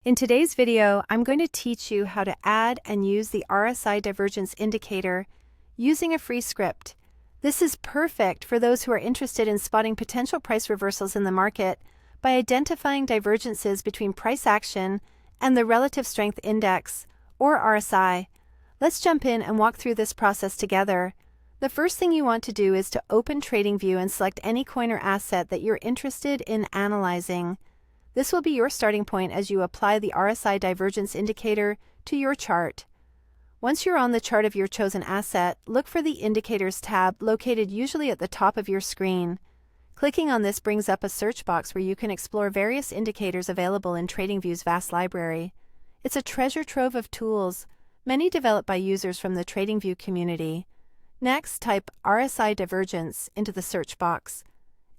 In today's video, I'm going to teach you how to add and use the RSI Divergence indicator using a free script. This is perfect for those who are interested in spotting potential price reversals in the market by identifying divergences between price action and the Relative Strength Index, or RSI. Let's jump in and walk through this process together. The first thing you want to do is to open Tradingview and select any coin or asset that you're interested in analyzing. This will be your starting point as you apply the RSI Divergence indicator to your chart. Once you're on the chart of your chosen asset, look for the Indicators tab located usually at the top of your screen. Clicking on this brings up a search box where you can explore various indicators available in Tradingview's vast library. It's a treasure trove of tools, many developed by users from the Tradingview community. Next, type RSI Divergence into the search box.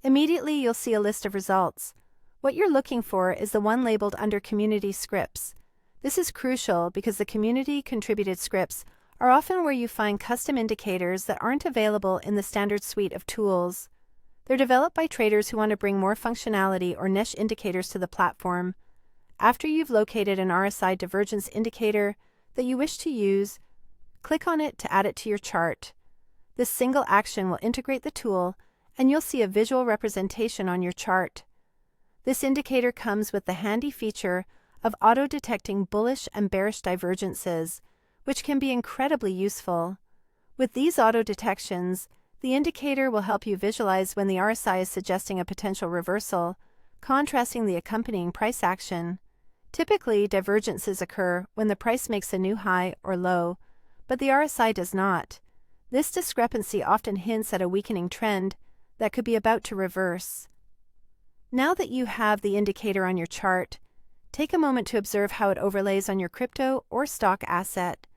Immediately, you'll see a list of results. What you're looking for is the one labeled under Community Scripts. This is crucial because the community-contributed scripts are often where you find custom indicators that aren't available in the standard suite of tools. They're developed by traders who want to bring more functionality or niche indicators to the platform. After you've located an RSI Divergence indicator that you wish to use, click on it to add it to your chart. This single action will integrate the tool, and you'll see a visual representation on your chart. This indicator comes with the handy feature of auto-detecting bullish and bearish divergences, which can be incredibly useful. With these auto-detections, the indicator will help you visualize when the RSI is suggesting a potential reversal, contrasting the accompanying price action. Typically, divergences occur when the price makes a new high or low, but the RSI does not. This discrepancy often hints at a weakening trend that could be about to reverse. Now that you have the indicator on your chart, take a moment to observe how it overlays on your crypto or stock asset.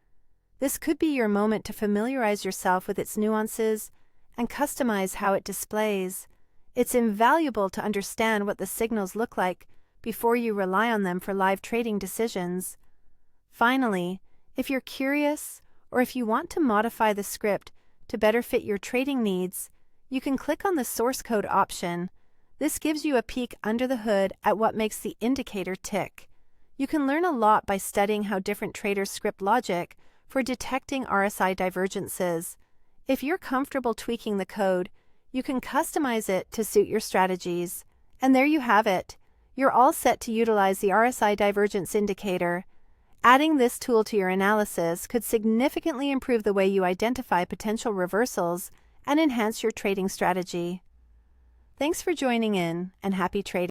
This could be your moment to familiarize yourself with its nuances and customize how it displays. It's invaluable to understand what the signals look like before you rely on them for live trading decisions. Finally, if you're curious or if you want to modify the script to better fit your trading needs, you can click on the source code option. This gives you a peek under the hood at what makes the indicator tick. You can learn a lot by studying how different traders script logic for detecting RSI divergences. If you're comfortable tweaking the code, you can customize it to suit your strategies. And there you have it. You're all set to utilize the RSI Divergence indicator. Adding this tool to your analysis could significantly improve the way you identify potential reversals and enhance your trading strategy. Thanks for joining in, and happy trading.